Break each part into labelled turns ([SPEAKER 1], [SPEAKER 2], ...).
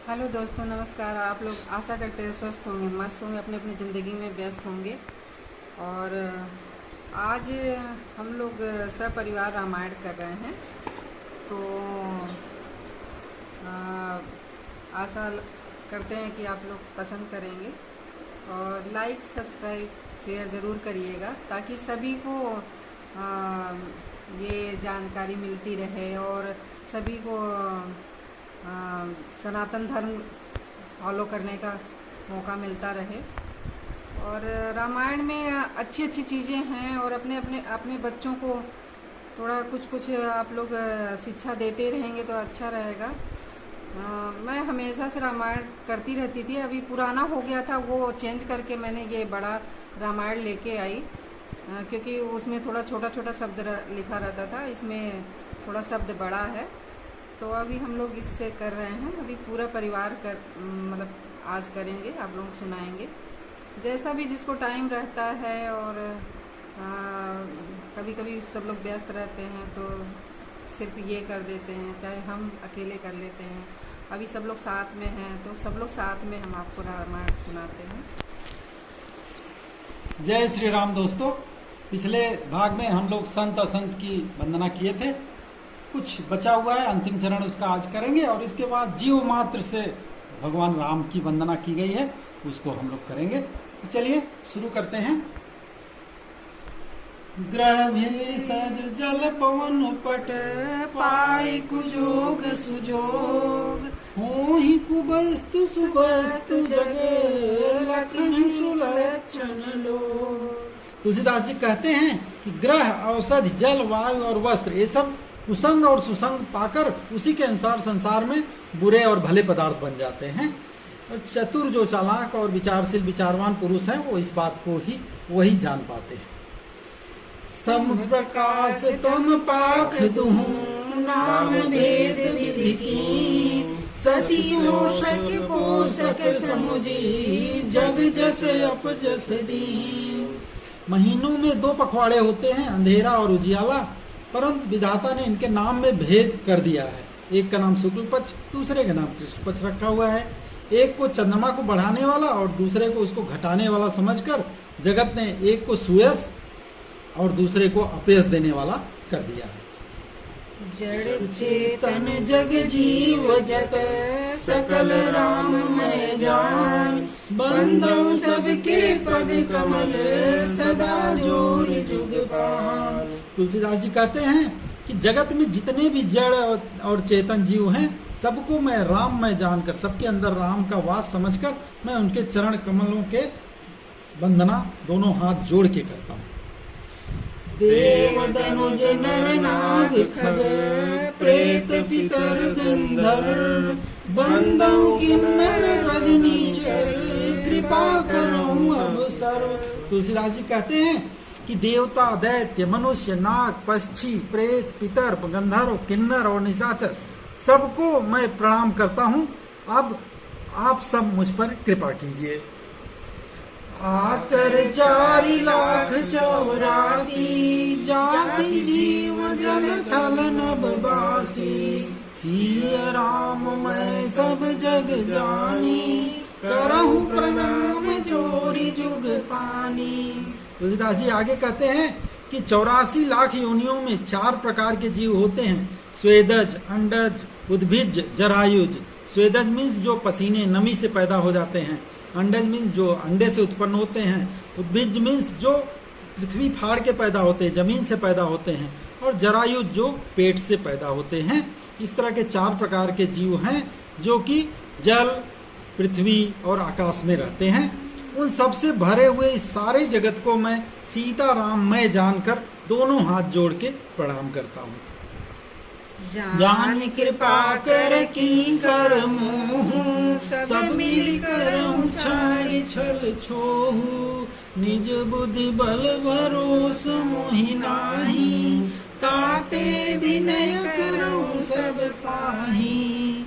[SPEAKER 1] Hello दोस्तों, नमस्कार। आप लोग आशा करते हैं स्वस्थ होंगे, मस्त होंगे, अपनी अपनी ज़िंदगी में व्यस्त होंगे। और आज हम लोग सपरिवार रामायण कर रहे हैं। तो आशा करते हैं कि आप लोग पसंद करेंगे और लाइक सब्सक्राइब शेयर ज़रूर करिएगा, ताकि सभी को ये जानकारी मिलती रहे और सभी को सनातन धर्म फॉलो करने का मौका मिलता रहे। और रामायण में अच्छी अच्छी चीज़ें हैं और अपने अपने अपने बच्चों को थोड़ा कुछ आप लोग शिक्षा देते रहेंगे तो अच्छा रहेगा। मैं हमेशा से रामायण करती रहती थी, अभी पुराना हो गया था, वो चेंज करके मैंने ये बड़ा रामायण लेके आई, क्योंकि उसमें थोड़ा छोटा छोटा शब्द लिखा रहता था, इसमें थोड़ा शब्द बड़ा है। तो अभी हम लोग इससे कर रहे हैं, अभी पूरा परिवार मतलब आज करेंगे, आप लोग सुनाएंगे जैसा भी जिसको टाइम रहता है। और कभी कभी सब लोग व्यस्त रहते हैं तो सिर्फ ये कर देते हैं, चाहे हम अकेले कर लेते हैं। अभी सब लोग साथ में हैं तो सब लोग साथ में हम आपको रामायण सुनाते हैं।
[SPEAKER 2] जय श्री राम दोस्तों। पिछले भाग में हम लोग संत असंत की वंदना किए थे, कुछ बचा हुआ है, अंतिम चरण उसका आज करेंगे। और इसके बाद जीव मात्र से भगवान राम की वंदना की गई है, उसको हम लोग करेंगे। तो चलिए शुरू करते हैं। ग्रह भेषज जल पवन पट पाई कुजोग सुजोग, होहि कुबस्तु सुबस्तु जगे लखन सुलक्षण लोग। तुलसीदास जी कहते हैं कि ग्रह, औषधि, जल, वायु और वस्त्र, ये सब कुसंग और सुसंग पाकर उसी के अनुसार संसार में बुरे और भले पदार्थ बन जाते हैं। और चतुर जो चालाक और विचारशील विचारवान पुरुष हैं वो इस बात को ही वही जान पाते हैं। सम प्रकाश तम पाख दुहु नाम भेद विधि की, शशि शोषक पोषक समुझी जग जस अपजस दीन। महीनों में दो पखवाड़े होते हैं, अंधेरा और उजियाला, परंतु विधाता ने इनके नाम में भेद कर दिया है। एक का नाम शुक्ल पक्ष, दूसरे का नाम कृष्ण पक्ष रखा हुआ है। एक को चंद्रमा को बढ़ाने वाला और दूसरे को उसको घटाने वाला समझकर जगत ने एक को सुयश और दूसरे को अपयश देने वाला कर दिया है।
[SPEAKER 1] जड़ चेतन जग जीव जत सकल राम मैं जान,
[SPEAKER 2] बंदौ सबके पद कमल सदा जोरि जुग पान। तुलसीदास जी कहते हैं कि जगत में जितने भी जड़ और चेतन जीव हैं, सबको मैं राम मैं जानकर, सबके अंदर राम का वास समझकर मैं उनके चरण कमलों के वंदना दोनों हाथ जोड़ के करता हूँ। देव दनुज नर नाग खग प्रेत पितर गंधर्व, बंदौ किन्नर रजनीचर कृपा करऊं अब सर्व। तुलसीदास जी कहते हैं कि देवता, दैत्य, मनुष्य, नाग, पक्षी, प्रेत, पितर, गंधर्व, किन्नर और निशाचर सबको मैं प्रणाम करता हूँ। अब आप सब मुझ पर कृपा कीजिए। आकर 4,84,000 जाति जीव जल छल नभ बासी, सिय राम मैं सब जग जानी, करहु प्रणाम जोरी जुग पानी। तुलसीदास जी आगे कहते हैं कि 84 लाख योनियों में 4 प्रकार के जीव होते हैं, स्वेदज, अंडज, उद्भिज, जरायुज। स्वेदज मीन्स जो पसीने नमी से पैदा हो जाते हैं, अंडज मीन्स जो अंडे से उत्पन्न होते हैं, उद्भिज मीन्स जो पृथ्वी फाड़ के पैदा होते हैं, जमीन से पैदा होते हैं, और जरायुज जो पेट से पैदा होते हैं। इस तरह के 4 प्रकार के जीव हैं जो कि जल, पृथ्वी और आकाश में रहते हैं। उन सबसे भरे हुए इस सारे जगत को मैं सीता राम मैं जानकर दोनों हाथ जोड़ के प्रणाम करता हूँ। जान कृपा कर की कर मोहू, सब मिल कर छाड़ी छल छोहू, निज बुद्धि बल भरोस मोहि नाही, ताते विनय करूं सब पाही।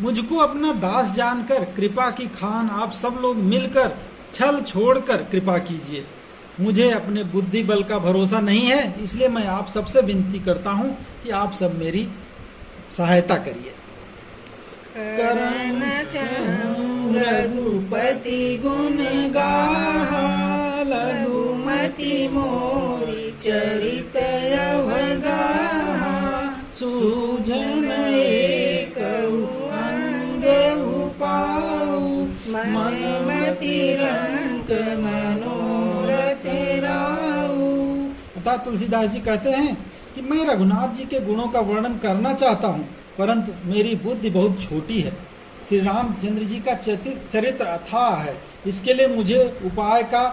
[SPEAKER 2] मुझको अपना दास जानकर कृपा की खान आप सब लोग मिलकर छल छोड़कर कृपा कीजिए। मुझे अपने बुद्धि बल का भरोसा नहीं है, इसलिए मैं आप सबसे विनती करता हूँ कि आप सब मेरी सहायता करिए।
[SPEAKER 1] करन बचन
[SPEAKER 2] रघुपति गुण गाहा, लघुमति मोरी चरित अवगाहा, सूझन एकहु अंग उपाऊ, मन मति रंक मनोरथ राऊ। अर्थात तुलसीदास जी कहते हैं कि मैं रघुनाथ जी के गुणों का वर्णन करना चाहता हूँ, परंतु मेरी बुद्धि बहुत छोटी है। श्री रामचंद्र जी का चरित्र अथाह है, इसके लिए मुझे उपाय का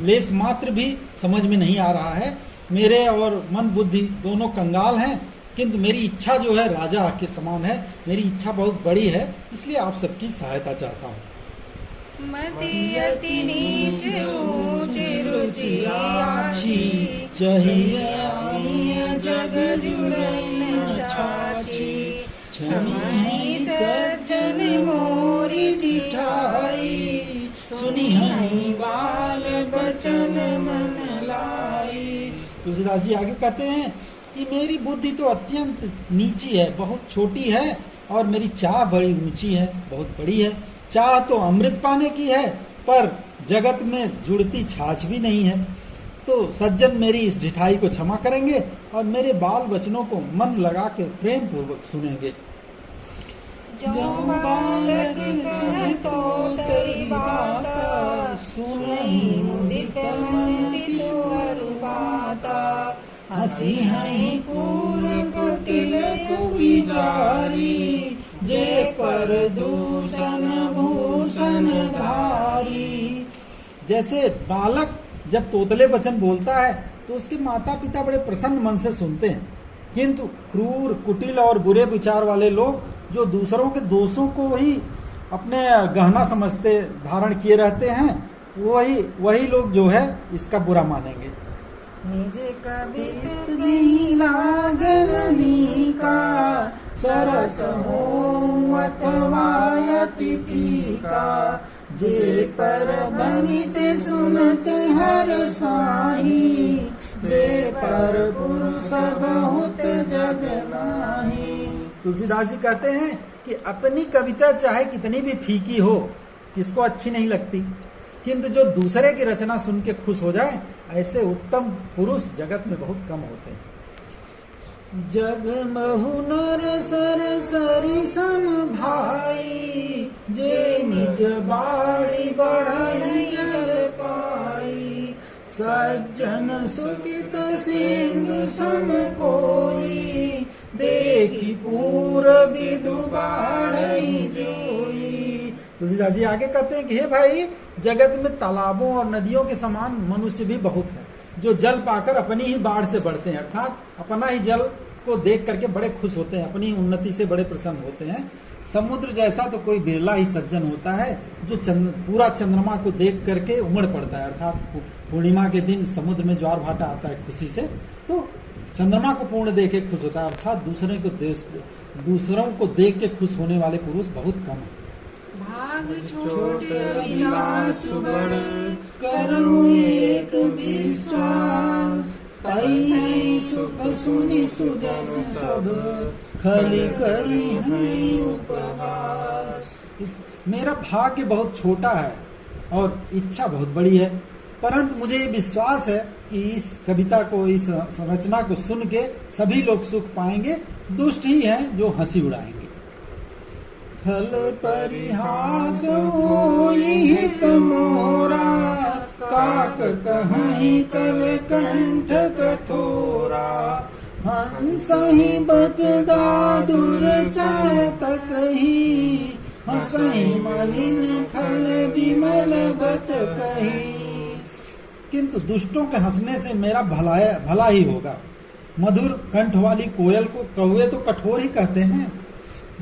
[SPEAKER 2] लेस मात्र भी समझ में नहीं आ रहा है। मेरे और मन बुद्धि दोनों कंगाल हैं, किंतु मेरी इच्छा जो है राजा के समान है। मेरी इच्छा बहुत बड़ी है, इसलिए आप सबकी सहायता चाहता हूँ।
[SPEAKER 1] मति अति नीच ऊंच रुचि आछी,
[SPEAKER 2] चाहिए जग जुरैन छाछी, क्षमहि सज्जन मोरी डिठाई, सुनिहि बाल बचन मन लाई। तुलसीदास जी आगे कहते हैं कि मेरी बुद्धि तो अत्यंत नीची है, बहुत छोटी है, और मेरी चाह बड़ी ऊंची है, बहुत बड़ी है। चाह तो अमृत पाने की है, पर जगत में जुड़ती छाछ भी नहीं है। तो सज्जन मेरी इस ढिठाई को क्षमा करेंगे और मेरे बाल बचनों को मन लगा के प्रेम पूर्वक सुनेंगे।
[SPEAKER 1] जो बालक कह तो तेरी बात, सुनई मुदित मन पितु अरुबाता, हसी हई कूर कुटिल विचारी, जे पर दूषण भूषण धारी।
[SPEAKER 2] जैसे बालक जब तोतले वचन बोलता है तो उसके माता पिता बड़े प्रसन्न मन से सुनते हैं, किंतु क्रूर कुटिल और बुरे विचार वाले लोग जो दूसरों के दोषों को ही अपने गहना समझते धारण किए रहते हैं, वही लोग जो है इसका बुरा मानेंगे।
[SPEAKER 1] निज कबित
[SPEAKER 2] नहीं लागन का सरस होवत वायति पीका, जे पर बनित सुनत हर साही, जे पर पुरुष बहुत जग नाही। तुलसीदास जी कहते हैं कि अपनी कविता चाहे कितनी भी फीकी हो, किसको अच्छी नहीं लगती, किंतु जो दूसरे की रचना सुन के खुश हो जाए, ऐसे उत्तम पुरुष जगत में बहुत कम होते हैं। जग महु नर सर सरि सम भाई, जे निज बाड़ी बढ़ई जल पाई, सज्जन सुखित सिंधु सम कोई, देखी पूर विदु बाढ़ई जोई। तुलसीदास जी आगे कहते हैं कि हे भाई, जगत में तालाबों और नदियों के समान मनुष्य भी बहुत है, जो जल पाकर अपनी ही बाढ़ से बढ़ते हैं, अर्थात अपना ही जल को देख करके बड़े खुश होते हैं, अपनी उन्नति से बड़े प्रसन्न होते हैं। समुद्र जैसा तो कोई बिरला ही सज्जन होता है जो पूरा चंद्रमा को देख करके उमड़ पड़ता है, अर्थात पूर्णिमा के दिन समुद्र में ज्वार भाटा आता है खुशी से, तो चंद्रमा को पूर्ण देख के खुश होता है। अर्थात दूसरों को देख के खुश होने वाले पुरुष बहुत कम है।
[SPEAKER 1] भाग छोट अविनाश बड़,
[SPEAKER 2] करूं एक विश्वास, पाई सुख सुनि सुजस सब, खली करी हई उपहास। मेरा भाग्य बहुत छोटा है और इच्छा बहुत बड़ी है, परंतु मुझे ये विश्वास है कि इस कविता को, इस संरचना को सुन के सभी लोग सुख पाएंगे। दुष्ट ही हैं जो हंसी उड़ाएंगे। खल परिहास होई हित मोरा, काक कहीं कल कंठ कठोरा, हंसहि बत दादुर चायत कही, हंसहि मलिन खल विमल बत कही। किंतु दुष्टों के हंसने से मेरा भला ही होगा। मधुर कंठ वाली कोयल को कौवे तो कठोर ही कहते हैं,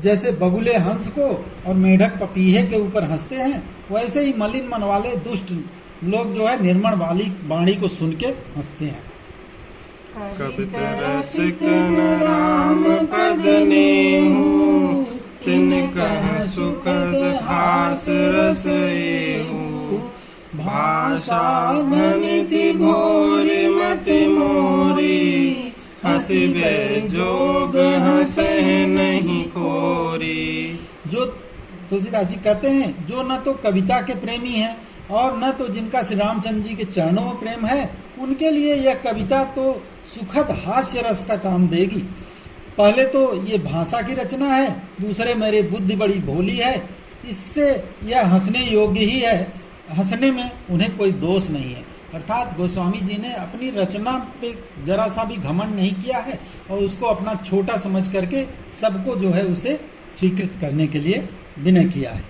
[SPEAKER 2] जैसे बगुले हंस को और मेढक पपीहे के ऊपर हंसते हैं, वैसे ही मलिन मन वाले दुष्ट लोग जो है निर्मल वाली वाणी को सुन के हंसते हैं।
[SPEAKER 3] कपित रसिक राम पद नेहु, तिन कह सुखद हास रस एहु, भाषा भनिति भोरि मति मोरी, हसिबे जोग हंसह नहीं खोरी। जो
[SPEAKER 2] तुलसीदास जी कहते हैं, जो न तो कविता के प्रेमी हैं और न तो जिनका श्री रामचंद्र जी के चरणों में प्रेम है, उनके लिए यह कविता तो सुखद हास्य रस का काम देगी। पहले तो ये भाषा की रचना है, दूसरे मेरी बुद्धि बड़ी भोली है, इससे यह हंसने योग्य ही है, हंसने में उन्हें कोई दोष नहीं है। अर्थात गोस्वामी जी ने अपनी रचना पे जरा सा भी घमंड नहीं किया है और उसको अपना छोटा समझ करके सबको जो है उसे स्वीकृत करने के लिए विनय किया है।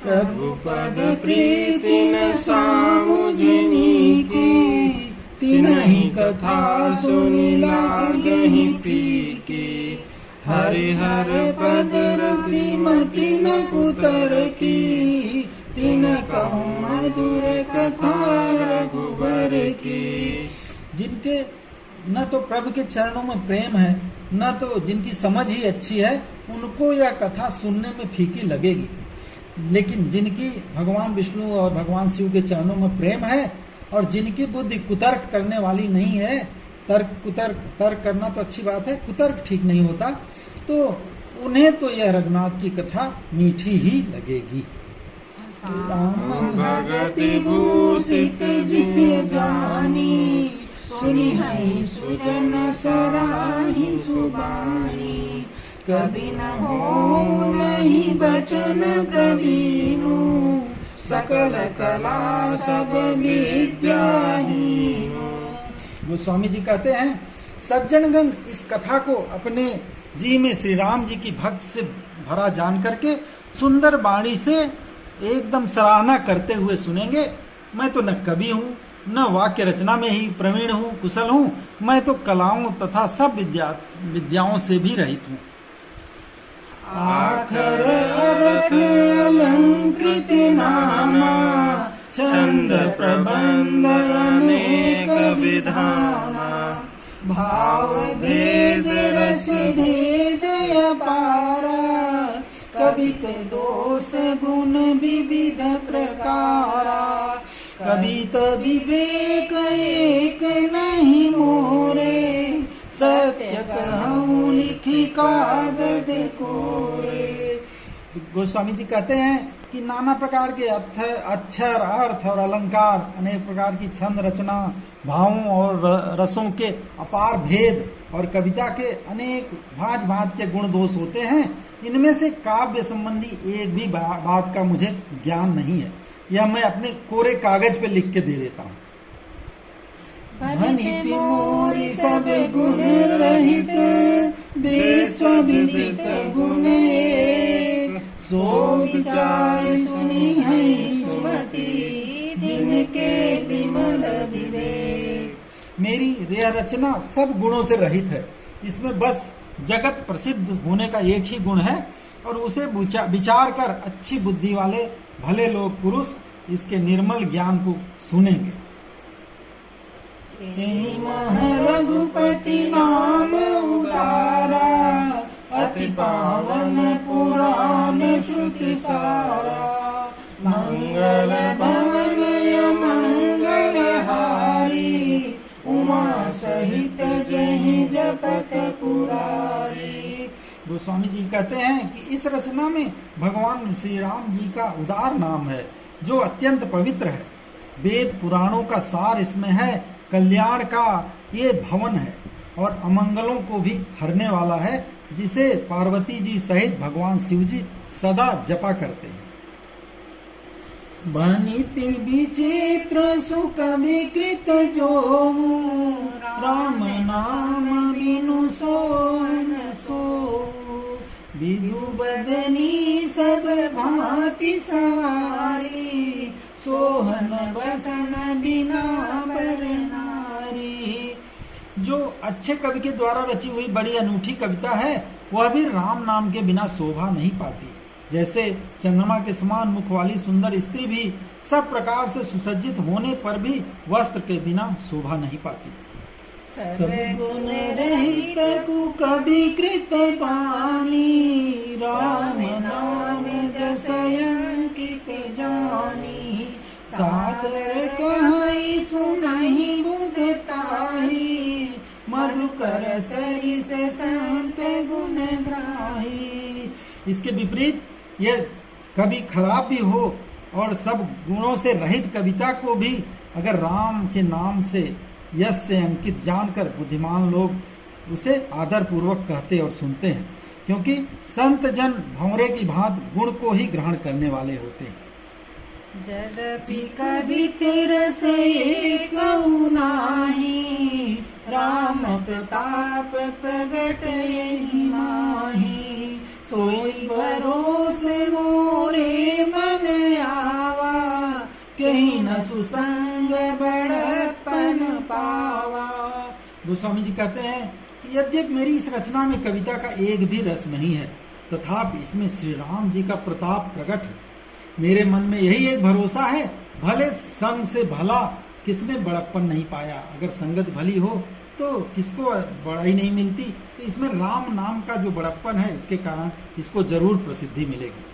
[SPEAKER 3] प्रभु पद प्रीति न सामुजनी की, तिनहि कथा सुनि लागहि फीकी। हरिहर पद रति मति न पुतर की, तिन कहूँ मधुर कथा रघुबर की।
[SPEAKER 2] जिनके न तो प्रभु के चरणों में प्रेम है, न तो जिनकी समझ ही अच्छी है, उनको यह कथा सुनने में फीकी लगेगी। लेकिन जिनकी भगवान विष्णु और भगवान शिव के चरणों में प्रेम है और जिनकी बुद्धि कुतर्क करने वाली नहीं है, तर्क करना तो अच्छी बात है, कुतर्क ठीक नहीं होता, तो उन्हें तो यह रघुनाथ की कथा मीठी ही लगेगी।
[SPEAKER 3] भगति भूषित जिय जानी, सुनि है सुजन सराहि सुबानी। कभी न हो नहीं बचन प्रवीणु, सकल कला सब विद्याहीनु।
[SPEAKER 2] गोस्वामी जी कहते हैं, सज्जनगण इस कथा को अपने जी में श्री राम जी की भक्त से भरा जान करके सुंदर वाणी से एकदम सराहना करते हुए सुनेंगे। मैं तो न कवि हूँ, न वाक्य रचना में ही प्रवीण हूँ, कुशल हूँ, मैं तो कलाओं तथा सब विद्याओं से भी रहित हूँ।
[SPEAKER 3] आखर अर्थ अलंकृत नामा, छंद प्रबंध अनेक विधाना। भाव भेद रस भेद अपारा, कवि के दोष गुण विविध प्रकारा। कवि तो विवेक एक नहीं मोरे, सत्य कहूँ लिखी कागज कोरे।
[SPEAKER 2] गोस्वामी जी कहते हैं कि नाना प्रकार के अक्षर, अर्थ और अलंकार, अनेक प्रकार की छंद रचना, भावों और रसों के अपार भेद और कविता के अनेक भांत भांत के गुण दोष होते हैं। इनमें से काव्य संबंधी एक भी बात का मुझे ज्ञान नहीं है, यह मैं अपने कोरे कागज पे लिख के दे देता हूँ।
[SPEAKER 3] भनिति मोरि सब गुण रहित, विश्वविदित गुण एक। सो विचार सुनि है सुमति, जिनके विमल विवेक।
[SPEAKER 2] मेरी यह रचना सब गुणों से रहित है, इसमें बस जगत प्रसिद्ध होने का एक ही गुण है और उसे विचार कर अच्छी बुद्धि वाले भले लोग पुरुष इसके निर्मल ज्ञान को सुनेंगे।
[SPEAKER 3] रघुपति नाम उतारा, अति पावन पुराण श्रुति सारा। मंगल भवन मंगल हारी, उमा सहित जहि जपत पुरारी।
[SPEAKER 2] गोस्वामी जी कहते हैं कि इस रचना में भगवान श्री राम जी का उदार नाम है जो अत्यंत पवित्र है। वेद पुराणों का सार इसमें है, कल्याण का ये भवन है और अमंगलों को भी हरने वाला है, जिसे पार्वती जी सहित भगवान शिव जी सदा जपा करते हैं।
[SPEAKER 3] बनिति विचित्र सुख विकृत जोऊ, राम नाम बिनु सोहन सोऊ। विदु बदनी सब भांति सवारी, सोहन बसन बिना बर नारी।
[SPEAKER 2] जो अच्छे कवि के द्वारा रची हुई बड़ी अनूठी कविता है, वह भी राम नाम के बिना शोभा नहीं पाती। जैसे चंद्रमा के समान मुख वाली सुंदर स्त्री भी सब प्रकार से सुसज्जित होने पर भी वस्त्र के बिना शोभा नहीं पाती।
[SPEAKER 3] सब गुण रहित कवि कृत पानी, राम नाम जस अंकित जानी। सादर कहाई सुनहि बुधताही, मधुकर सरिस संत गुण ग्राही। इसके विपरीत ये कभी खराब भी हो और सब गुणों से रहित कविता को भी अगर राम के नाम से यश से अंकित जानकर बुद्धिमान लोग उसे आदर पूर्वक कहते और सुनते हैं, क्योंकि संत जन भंवरे की भांति गुण को ही ग्रहण करने वाले होते हैं।
[SPEAKER 1] यद्यपि
[SPEAKER 3] कभी रस कहु नाही, राम प्रताप प्रगट यही माही, सोई भरोस मोरे मन आवा, कहीं न सुसंग बड़प्पन पावा। गोस्वामी जी कहते हैं, यद्यपि मेरी इस रचना में कविता का एक भी रस नहीं है, तथापि इसमें श्री राम जी का प्रताप प्रकट है। मेरे मन में यही एक भरोसा है, भले संग से भला किसने बड़प्पन नहीं पाया। अगर संगत भली हो तो किसको बड़ाई नहीं मिलती, तो इसमें राम नाम का जो बड़प्पन है, इसके कारण इसको जरूर प्रसिद्धि मिलेगी।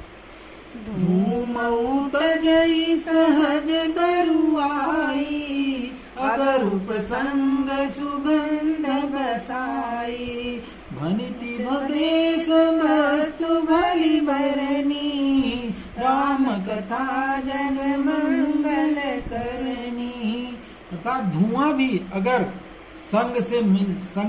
[SPEAKER 3] धूमऊ तजई सहज बरुआई, अगर प्रसंग सुगंध बसाई, भनिति भदेश वस्तु भली बरनी, राम कथा जग मंगल करनी। अर्थात धुआं भी अगर संग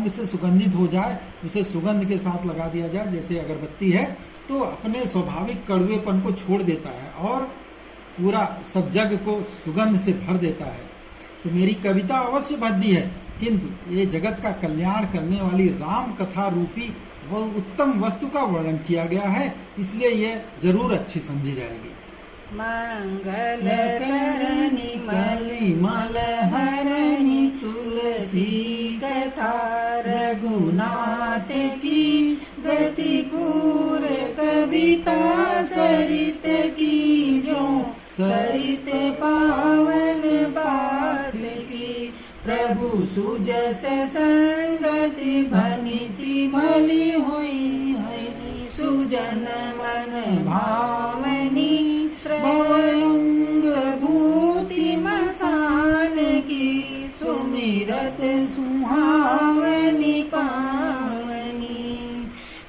[SPEAKER 3] से सुगंधित हो जाए, उसे सुगंध के साथ लगा दिया जाए, जैसे अगरबत्ती है, तो अपने स्वाभाविक कड़वेपन को छोड़ देता है और पूरा सब जग को सुगंध से भर देता है। तो मेरी कविता अवश्य भद्दी है, किंतु ये जगत का कल्याण करने वाली राम कथा रूपी वह उत्तम वस्तु का वर्णन किया गया है, इसलिए ये जरूर अच्छी समझी जाएगी।
[SPEAKER 1] मंगल करनी
[SPEAKER 3] मल हरणी तुलसी कथा, रघुनाथ की गति कूर कविता, सरित की जो सरित पावन बात की, प्रभु सुजस संगति भनिति भली हुई है, सुजन मन भावनी, भवयंग भूति मसान की, सुमिरत सुहावनी पावनी।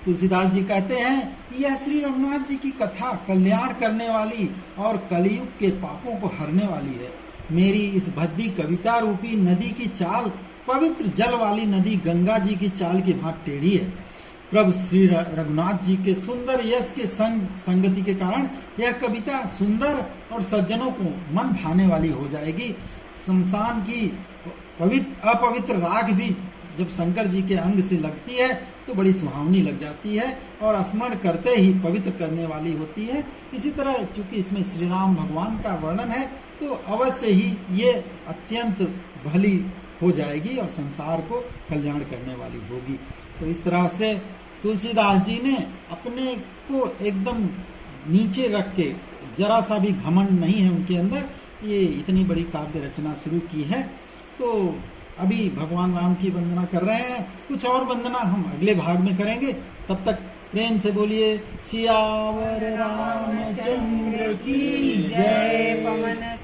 [SPEAKER 3] तुलसीदास जी कहते हैं कि यह श्री रघुनाथ जी की कथा कल्याण करने वाली और कलयुग के पापों को हरने वाली है। मेरी इस भद्दी कविता रूपी नदी की चाल पवित्र जल वाली नदी गंगा जी की चाल की भांति टेढ़ी है। प्रभु श्री रघुनाथ जी के सुंदर यश के संगति के कारण यह कविता सुंदर और सज्जनों को मन भाने वाली हो जाएगी। शमशान की अपवित्र राख भी जब शंकर जी के अंग से लगती है तो बड़ी सुहावनी लग जाती है और स्मरण करते ही पवित्र करने वाली होती है। इसी तरह चूंकि इसमें श्री राम भगवान का वर्णन है तो अवश्य ही ये अत्यंत भली हो जाएगी और संसार को कल्याण करने वाली होगी। तो इस तरह से तुलसीदास जी ने अपने को एकदम नीचे रख के, जरा सा भी घमंड नहीं है उनके अंदर, ये इतनी बड़ी काव्य रचना शुरू की है। तो अभी भगवान राम की वंदना कर रहे हैं, कुछ और वंदना हम अगले भाग में करेंगे। तब तक प्रेम से बोलिए सियावर रामचंद्र की जय।
[SPEAKER 1] पवन